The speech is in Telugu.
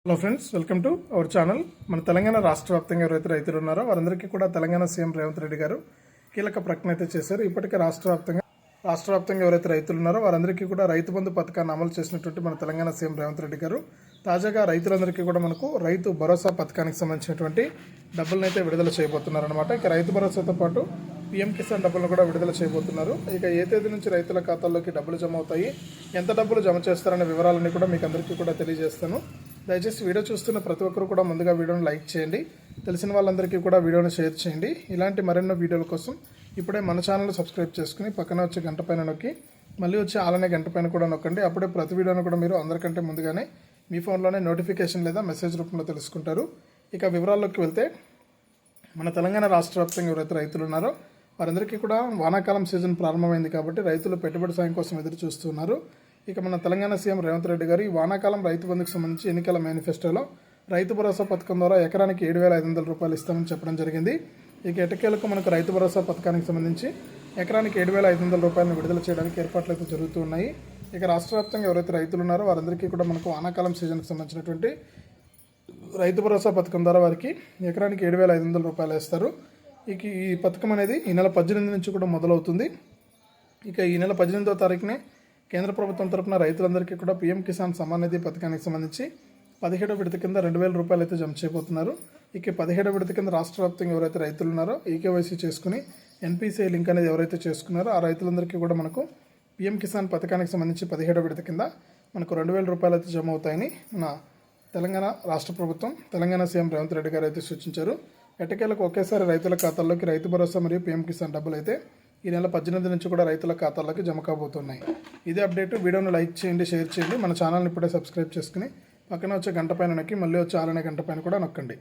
Hello friends, welcome to our channel. మన తెలంగాణ రాష్ట్ర వ్యాప్తంగా ఎవరైతే రైతులు ఉన్నారో వారందరికీ కూడా తెలంగాణ సీఎం రేవంత్ రెడ్డి గారు కీలక ప్రకటన అయితే చేశారు. ఇప్పటికే రాష్ట్ర వ్యాప్తంగా ఎవరైతే రైతులు ఉన్నారో వారందరికీ కూడా రైతు బంధు పథకాన్ని అమలు చేసినటువంటి మన తెలంగాణ సీఎం రేవంత్ రెడ్డి గారు తాజాగా రైతులందరికీ కూడా మనకు రైతు భరోసా పథకానికి సంబంధించినటువంటి డబ్బులను అయితే విడుదల చేయబోతున్నారనమాట. ఇక రైతు భరోసాతో పాటు పీఎం కిసాన్ డబ్బులను కూడా విడుదల చేయబోతున్నారు. ఇక ఏ తేదీ నుంచి రైతుల ఖాతాల్లోకి డబ్బులు జమ అవుతాయి, ఎంత డబ్బులు జమ చేస్తారనే వివరాలన్నీ కూడా మీకు అందరికీ కూడా తెలియజేస్తాను. దయచేసి వీడియో చూస్తున్న ప్రతి ఒక్కరు కూడా ముందుగా వీడియోని లైక్ చేయండి, తెలిసిన వాళ్ళందరికీ కూడా వీడియోని షేర్ చేయండి. ఇలాంటి మరెన్నో వీడియోల కోసం ఇప్పుడే మన ఛానల్ సబ్స్క్రైబ్ చేసుకుని పక్కన వచ్చే గంట పైన నొక్కి మళ్ళీ వచ్చి ఆలనే గంట పైన కూడా నొక్కండి. అప్పుడే ప్రతి వీడియోను కూడా మీరు అందరికంటే ముందుగానే మీ ఫోన్లోనే నోటిఫికేషన్ లేదా మెసేజ్ రూపంలో తెలుసుకుంటారు. ఇక వివరాల్లోకి వెళ్తే, మన తెలంగాణ రాష్ట్ర వ్యాప్తంగా ఎవరైతే రైతులు ఉన్నారో వారందరికీ కూడా వానాకాలం సీజన్ ప్రారంభమైంది కాబట్టి రైతులు పెట్టుబడి సాయం కోసం ఎదురు చూస్తున్నారు. ఇక మన తెలంగాణ సీఎం రేవంత్ రెడ్డి గారు ఈ వానాకాలం రైతు బంధుకు సంబంధించి ఎన్నికల మేనిఫెస్టోలో రైతు భరోసా పథకం ద్వారా ఎకరానికి 7,500 రూపాయలు ఇస్తామని చెప్పడం జరిగింది. ఇక ఎటకేలకు మనకు రైతు భరోసా పథకానికి సంబంధించి ఎకరానికి 7,500 రూపాయలను విడుదల చేయడానికి ఏర్పాట్లు అయితే జరుగుతూ ఉన్నాయి. ఇక రాష్ట్ర వ్యాప్తంగా ఎవరైతే రైతులు ఉన్నారో వారందరికీ కూడా మనకు వానాకాలం సీజన్కి సంబంధించినటువంటి రైతు భరోసా పథకం ద్వారా వారికి ఎకరానికి 7,500 రూపాయలు వేస్తారు. ఇక ఈ పథకం అనేది ఈ నెల 18 నుంచి కూడా మొదలవుతుంది. ఇక ఈ నెల 18వ తారీఖునే కేంద్ర ప్రభుత్వం తరపున రైతులందరికీ కూడా పీఎం కిసాన్ సమ్మాన్ నిధి పథకానికి సంబంధించి 17వ విడత కింద 2,000 రూపాయలు అయితే జమ చేయబోతున్నారు. ఇక 17వ విడత కింద రాష్ట్ర వ్యాప్తంగా ఎవరైతే రైతులు ఉన్నారో ఈకేవైసీ చేసుకుని ఎన్పిసిఐ లింక్ అనేది ఎవరైతే చేసుకున్నారో ఆ రైతులందరికీ కూడా మనకు పీఎం కిసాన్ పథకానికి సంబంధించి 17వ విడత కింద మనకు 2,000 రూపాయలు అయితే జమ అవుతాయని మన తెలంగాణ రాష్ట్ర ప్రభుత్వం తెలంగాణ సీఎం రేవంత్ రెడ్డి గారు అయితే సూచించారు. ఎట్టకేలకు ఒకేసారి రైతుల ఖాతాల్లోకి రైతు భరోసా మరియు పీఎం కిసాన్ డబ్బులు అయితే ఈ నెల 18 నుంచి కూడా రైతుల ఖాతాల్లోకి జమ కాబోతున్నాయి. ఇదే అప్డేట్. వీడియోను లైక్ చేయండి, షేర్ చేయండి. మన ఛానల్ని ఇప్పుడే సబ్స్క్రైబ్ చేసుకుని పక్కన వచ్చే గంట పైన నొక్కి మళ్ళీ వచ్చే ఆలనే గంట పైన కూడా నొక్కండి.